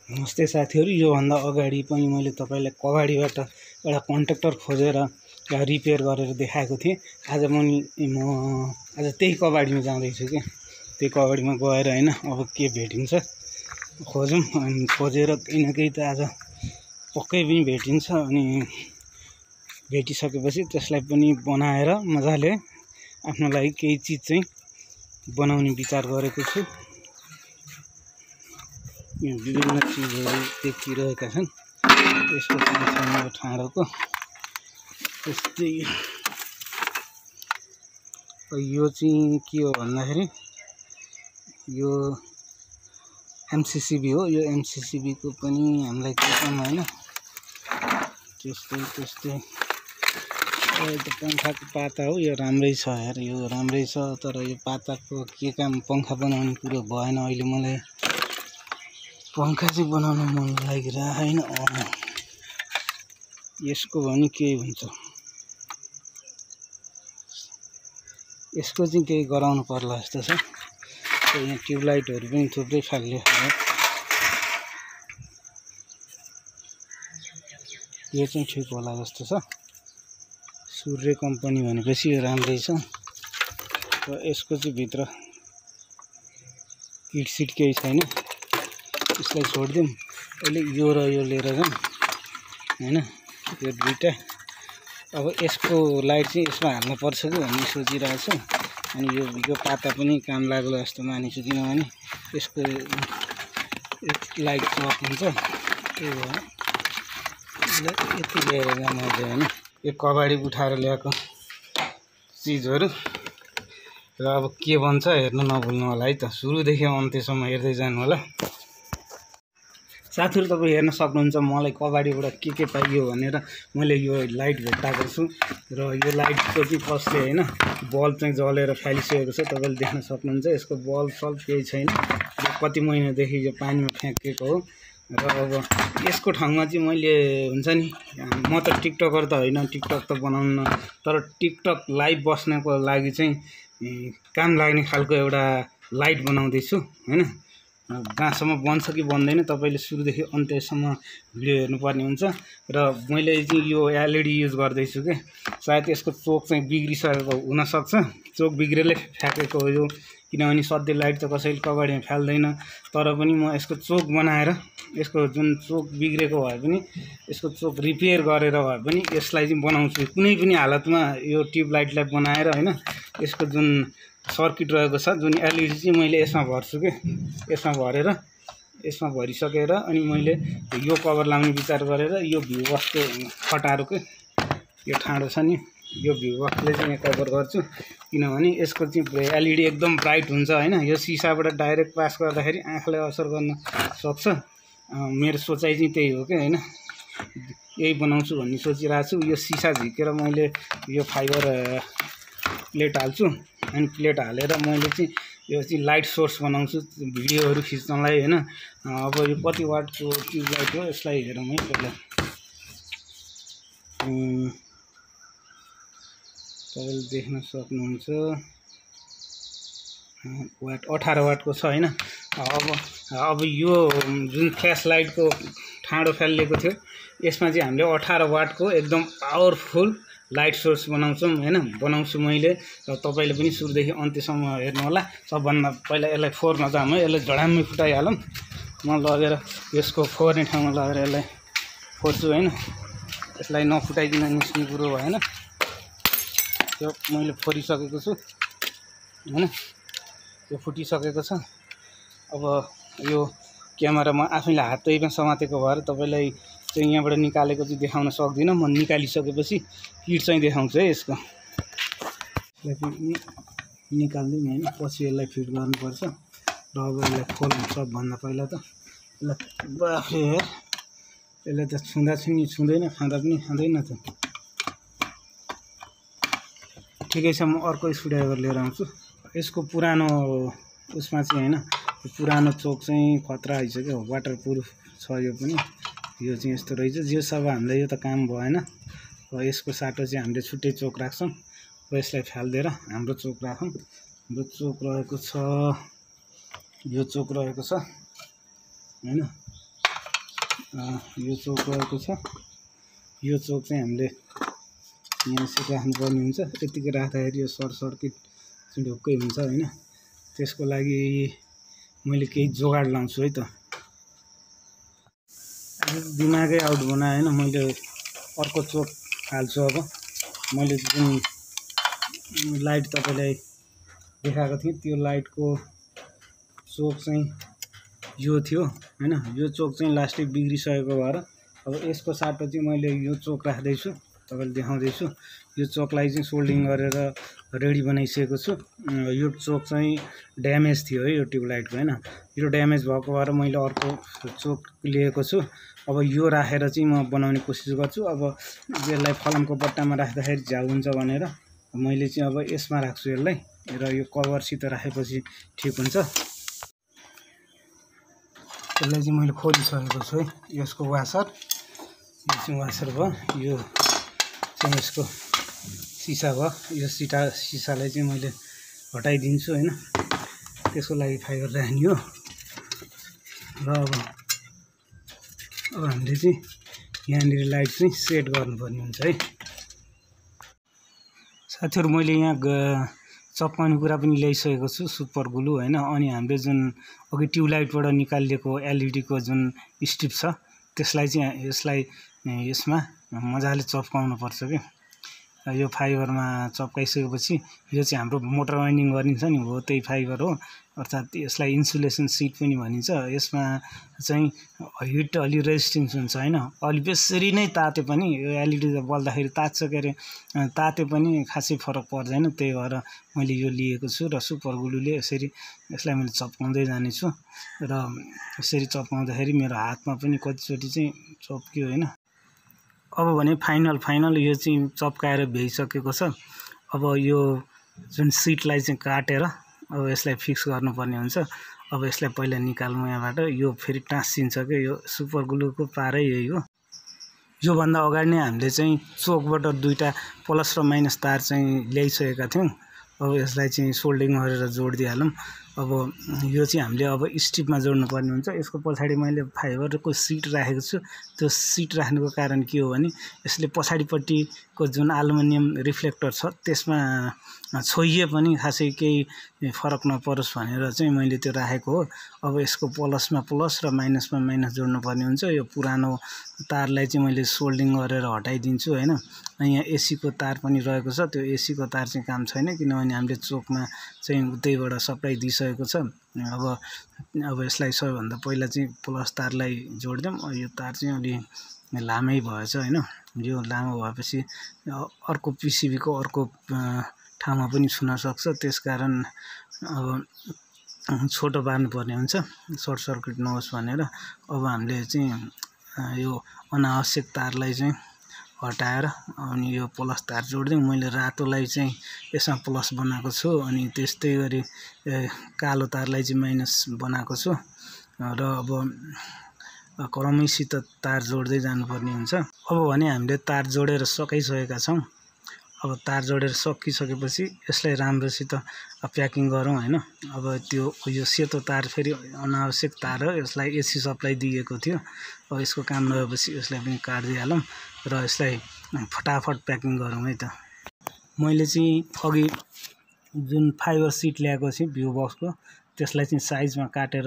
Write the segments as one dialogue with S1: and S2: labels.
S1: नमस्ते साथीहरु, योभन्दा अगाडि पनि मैले तपाईलाई कबाडीबाट एउटा कन्ट्र्याक्टर खोजेर रिपेयर गरेर देखाएको थिएँ। आज आज त्यही कबाडीमा जाँदै छु के। त्यही कबाडीमा गएर हैन अब के भेटिन्छ खोजौं, अनि खोजेर केही न केही त आज पक्कै पनि भेटिन्छ। अनि भेटिसकेपछि त्यसलाई पनि बनाएर मजाले आफ्नो लागि केही चीज चाहिँ बनाउने विचार गरेको छु। यो विभिन्न चीजहरु देखिरहेका छन्। यसको छानो ठाडोको त्यस्तै यो चाहिँ के हो भन्दाखेरि यो एमसीसीबी हो। यो एमसीसीबी को पनि हामीलाई के काम हैन। त्यस्तै यो पंखाको पाता हो। यो राम्रै छ यार, यो राम्रै छ। तर यो पाताको के काम, पंखा बनाउने कुरो भएन। अहिले मलाई पंखा चाहिँ बनाउन मन लागिरहेन। यसको पनि के हुन्छ, यसको चाहिँ केही गराउनु पर्ला जस्तो छ। यहाँ ट्युबलाइटहरु पनि थुप्रै फाल्यो। यो चाहिँ ठिक होला जस्तो छ। सूर्य कम्पनी भनेपछि यो राम्रै छ। र यसको चाहिँ भित्र किट सिट केही छैन। यसलाई छोड्दिउँ। अहिले यो र यो लिएर जाउँ हैन। यो दुईटा अब यसको लाइट चाहिँ यसमा हाल्न पर्छ कि भन्ने सोचिरहेको छु। अनि यो पाता पनि काम लाग्ला जस्तो मानिछु, किनभने यसको लाइट अफ हुन्छ। त्यही भएर यति लिएर जानु हैन। यो कबाडी उठाएर ल्याएको चीजहरु र अब के बन्छ हेर्न नभुल्नु होला है त। सुरुदेखि अन्त्यसम्म हेर्दै जानु होला। साथीहरु, तपाईं हेर्न सक्नुहुन्छ मलाई कबाडीबाट के पाइयो भनेर। मैले यो लाइट भेट्टाएको छु र यो लाइटको चाहिँ कसले हैन बल्ब चाहिँ जलेर फालिसकेको छ। तपाईले देख्न सक्नुहुन्छ। यसको बल्ब सल्ब केही छैन। यो कति महिनादेखि यो पानीमा फ्याँकेको हो। र अब यसको ठाउँमा चाहिँ मैले हुन्छ नि, म त टिकटकर त हैन, टिकटक त बनाउन, तर टिकटक लाइभ बस्नको लागि चाहिँ काम लाग्ने खालको एउटा लाइट बनाउँदै छु हैन। जहाँसम्म बन्छ कि बन्दैन तपाईले सुरुदेखि अन्त्यसम्म भिडियो हेर्नुपर्ने हुन्छ। र मैले चाहिँ यो एलईडी युज गर्दैछु के। सायद यसको चोक चाहिँ बिग्रिसकेको हुन सक्छ। चोक बिग्रेले फ्याकेको हो यो, किनभने सधैँ लाइट त कसैले कबाडीमा फाल्दैन। तर पनि म यसको चोक बनाएर, यसको जुन चोक बिग्रेको भए पनि यसको चोक रिपेयर गरेर भए पनि यसलाई चाहिँ बनाउँछु। कुनै पनि हालतमा यो ट्युब लाइटलाई बनाएर हैन, यसको जुन सर्किट रहेको छ, जुन एलईडी चाहिँ मैले यसमा भर्छु के। यसमा भरेर, यसमा भरिसकेर अनि मैले यो कभर लाउने विचार गरेर यो भ्यू बक्सको फटारो के, यो ठाडो छ नि, यो भ्यू बक्सले चाहिँ यहाँ कभर गर्छु। किनभने यसको चाहिँ एलईडी एकदम ब्राइट हुन्छ हैन। यो सिसाबाट डाइरेक्ट पास गर्दाखेरि आँखाले असर गर्न सक्छ। मेरो सोचाइ चाहिँ त्यही हो के हैन। यही बनाउँछु भन्ने सोचिरहेको छु। यो सिसा झिकेर मैले यो फाइबर प्लेट हाल्छु। अनि प्लेट हालेर मैले चाहिँ यो चाहिँ लाइट सोर्स बनाउँछु भिडियोहरु खिच्नलाई हैन। अब यो कति वाटको ट्युब लाइट हो, यसलाई हेरौँ है पहिला। तपाईले देख्न सक्नुहुन्छ वाट 18 वाटको छ हैन। अब यो जुन फ्ल्यास लाइटको ठाडो फालिएको थियो, यसमा चाहिँ हामीले 18 वाटको एकदम पावरफुल लाइट सोर्स बनाउँछु मैले। र तपाईले पनि सुरुदेखि अन्त्यसम्म हेर्नु होला। सबभन्दा पहिला यसलाई फोर्न जाम है। यसलाई झडाममै फुटाइहालौँ। म लगेर यसको फोर्ने ठाउँमा लगेर यसलाई फोर्छु हैन। यसलाई नफुटाइदिन निस्किने कुरो भएन। यो मैले फोरिसकेको छु हैन। यो फुटिसकेको छ। अब यो क्यामेरामा आफैले हातैमा समातेको भएर तपाईलाई चाहिँ यहाँबाट निकालेको चाहिँ देखाउन सक्दिनँ। म निकालिसकेपछि किट चाहिँ देखाउँछु है यसको। निकाल्दिउँ हैन, पछि यसलाई फिट गर्नुपर्छ। र अब यसलाई खोल्नु सबभन्दा पहिला त बाफे यार, यसलाई त छुँदा छुँदैन, खाँदा पनि खाँदैन त। ठिकै छ, म अर्को स्क्रुड्राइभर लिएर आउँछु। यसको पुरानो उसमा चाहिँ हैन, पुरानो चोक चाहिँ खतरा आइसक्यो। वाटरप्रुफ छ यो पनि। यो चाहिँ यस्तो रहेछ। जे सब हामीलाई यो त काम भएन। र यसको साटो चाहिँ हामीले छुट्टै चोक राख्छौँ। र यसलाई फाल्दिएर हाम्रो चोक राखौँ। हाम्रो चोक रहेको छ, यो चोक रहेको छ हैन। यो चोक रहेको छ। यो चोक चाहिँ हामीले यहाँ यसरी राख्नुपर्ने हुन्छ। यतिकै राख्दाखेरि यो सर्ट सर्किट ढुक्कै हुन्छ हैन। त्यसको लागि मैले केही जोगाड लाउँछु है त। दिमागै आउट बनाए हैन, मैले अर्को चोक हाल्छु। अब मैले जुन लाइट तपाईलाई देखाएको थिएँ त्यो लाइटको चोक चाहिँ यो थियो हैन। यो चोक चाहिँ लास्टै बिग्रिसकेको भएर अब यसको साटो चाहिँ मैले यो चोक राख्दैछु, तपाईलाई देखाउँदैछु। यो चोकलाई चाहिँ सोल्डिङ गरेर रेडी बनाइसकेको छु। यो चोक चाहिँ ड्यामेज थियो है यो ट्युबलाइटको हैन। यो ड्यामेज भएको भएर मैले अर्को चोक लिएको छु। अब यो राखेर चाहिँ म बनाउने कोसिस गर्छु। अब यसलाई फलामको बट्टामा राख्दाखेरि झ्याउ हुन्छ भनेर मैले चाहिँ अब यसमा राख्छु यसलाई, र यो कभरसित राखेपछि ठिक हुन्छ। यसलाई चाहिँ मैले खोलिसकेको छु है। यसको वासर, यो चाहिँ वासर भयो, यो चाहिँ यसको सिसा भयो। यो सिसालाई चाहिँ मैले हटाइदिन्छु हैन। त्यसको लागि फाइबर राख्ने हो। र अब हामीले चाहिँ यहाँनिर लाइट चाहिँ सेट गर्नुपर्ने हुन्छ है। साथीहरु, मैले यहाँ चप्काउने कुरा पनि ल्याइसकेको छु, सुपर ग्लु हैन। अनि हामीले जुन अघि ट्युबलाइटबाट निकालिएको एलइडी को जुन स्ट्रिप छ त्यसलाई चाहिँ यसमा मजाले चप्काउनु पर्छ के। यो फाइबरमा चप्काइसकेपछि यो चाहिँ हाम्रो मोटर वाइन्डिङ गरिन्छ नि, हो त्यही फाइबर हो। अर्थात् यसलाई इन्सुलेसन सिट पनि भनिन्छ। यसमा चाहिँ हिट अलि रेजिस्टेन्स हुन्छ हैन। अलि बेसरी नै ताते पनि यो एलइडी बल्दाखेरि तात्छ के अरे, ताते पनि खासै फरक पर्दैन। त्यही भएर मैले यो लिएको छु र सुपर ग्लुले यसलाई मैले चप्काउँदै जानेछु। र यसरी चप्काउँदाखेरि मेरो हातमा पनि कतिचोटि चाहिँ चप्कियो हैन। अब भने फाइनल यो चाहिँ चप्काएर भइसकेको छ। अब यो जुन सिटलाई चाहिँ काटेर अब यसलाई फिक्स गर्नुपर्ने हुन्छ। अब यसलाई पहिला निकाल्नु यहाँबाट। यो फेरि टाँसिन्छ के, यो सुपर ग्लुको पारै यही हो। यो भन्दा अगाडि नै हामीले चाहिँ चोकबाट दुईटा प्लस र माइनस तार चाहिँ ल्याइसकेका थियौं। अब यसलाई चाहिँ सोल्डिङ गरेर जोड्दिहालौं। अब यो चाहिँ हामीले अब स्ट्रिपमा जोड्नु पर्ने हुन्छ। यसको पछाडि मैले फाइबरको सिट राखेको छु। त्यो सिट राख्नुको कारण के हो भने यसले पछाडिपट्टिको जुन एल्युमिनियम रिफ्लेक्टर छ त्यसमा छोइए पनि खासै केही फरक नपरोस् भनेर चाहिँ मैले त्यो राखेको हो। अब यसको प्लसमा प्लस र माइनसमा माइनस जोड्नु पर्ने हुन्छ। यो पुरानो तारलाई चाहिँ मैले सोल्डिङ गरेर हटाइदिन्छु हैन। यहाँ एसी को तार पनि रहेको छ। त्यो एसी को तार चाहिँ काम छैन किनभने हामीले चोकमा चाहिँ उतैबाट सप्लाई दिइसकेको छ। अब यसलाई सबैभन्दा पहिला चाहिँ प्लस तारलाई जोड्दियौं। यो तार चाहिँ अलि लामै भएछ हैन। यो लामो भएपछि अर्को पीसीबी को अर्को ठाउँमा पनि छुन सक्छ। त्यसकारण अब छोटो पार्नु पर्ने हुन्छ सर्ट सर्किट नहोस् भनेर। अब हामीले चाहिँ यो अनावश्यक तारलाई चाहिँ हटाएर अनि यो प्लस तार जोड्दियौं। मैले रातोलाई चाहिँ यसमा प्लस बनाएको छु अनि त्यस्तै गरी कालो तारलाई चाहिँ माइनस बनाएको छु। र अब क्रमैसित तार जोड्दै जानुपर्ने हुन्छ। अब भने हामीले तार जोडेर सकाइसकेका छौं। अब तार जोडेर सकिसकेपछि यसलाई राम्रोसित प्याकिङ गरौँ हैन। अब यो सेतो तार फेरि अनावश्यक तार हो। यसलाई एसी सप्लाई दिएको थियो। अब यसको काम नभएपछि यसलाई पनि काट्दिहालौँ र यसलाई फटाफट प्याकिङ गरौँ है त। मैले चाहिँ अघि जुन फाइबर सिट ल्याएको छु भ्यू बक्सको त्यसलाई चाहिँ साइजमा काटेर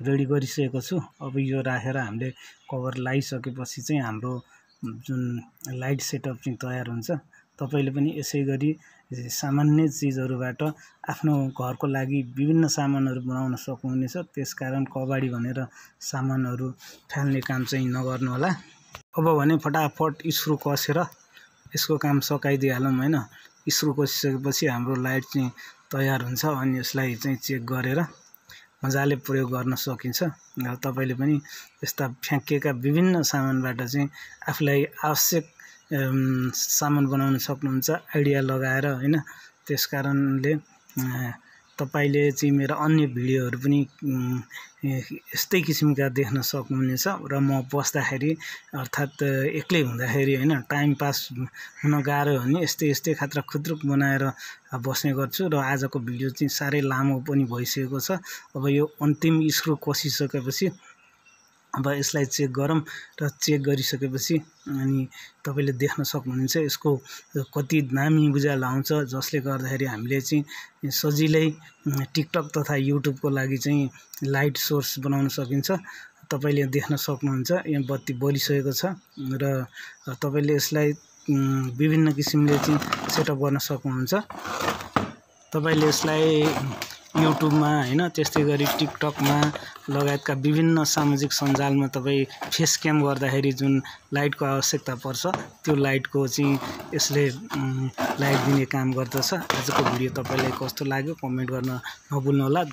S1: रेडी गरिसकेको छु। अब यो राखेर हामीले कभर लगाइसकेपछि चाहिँ हाम्रो जुन लाइट सेटअप चाहिँ तयार हुन्छ। तपाईले पनि यसै गरी सामान्य चीजहरुबाट आफ्नो घरको लागि विभिन्न सामानहरु बनाउन सक्नुहुनेछ। त्यसकारण कबाडी भनेर सामानहरु फाल्ने काम चाहिँ नगर्नु होला। अब भने फटाफट स्क्रु कसेर यसको काम सकाइदिहालौं हैन। स्क्रु कसिसकेपछि हाम्रो लाइट चाहिँ तयार हुन्छ अनि यसलाई चाहिँ चेक गरेर मजाले प्रयोग गर्न सकिन्छ। र तपाईले पनि यस्ता फ्याँकिएका विभिन्न सामानबाट चाहिँ आफुलाई आवश्यक सामान बनाउन सक्नुहुन्छ आइडिया लगाएर हैन। त्यसकारणले तपाईले चाहिँ मेरो अन्य भिडियोहरु पनि यस्तै किसिमका देख्न सक्नुहुनेछ। र म बस्दाखेरि अर्थात् एक्लै हुँदाखेरि हैन टाइम पास हुन गाह्रो हो भने यस्तै खात्रा खुद्रुक बनाएर बस्ने गर्छु। र आजको भिडियो चाहिँ सारै लामो पनि भइसकेको छ। अब यो अन्तिम स्क्रु कसिसकेपछि अब यसलाई चेक गरौँ र चेक गरिसकेपछि अनि तपाईले देख्न सक्नुहुन्छ यसको कति दामी बुझाल आउँछ, जसले गर्दाखेरि हामीले चाहिँ सजिलै टिकटक तथा युट्युबको लागि चाहिँ लाइट सोर्स बनाउन सकिन्छ। तपाईले देख्न सक्नुहुन्छ यहाँ बत्ती बलिसकेको छ र तपाईले यसलाई विभिन्न किसिमले चाहिँ सेटअप गर्न सक्नुहुन्छ। तपाईले यसलाई युट्युबमा हैन, त्यस्तै गरी टिकटकमा लगायतका विभिन्न सामाजिक सञ्जालमा तपाई फेस क्याम गर्दाखेरि जुन लाइटको आवश्यकता पर्छ त्यो लाइटको चाहिँ यसले लाइट दिने काम गर्दछ। आजको भिडियो तपाईलाई कस्तो लाग्यो कमेन्ट गर्न नभुल्नुहोला।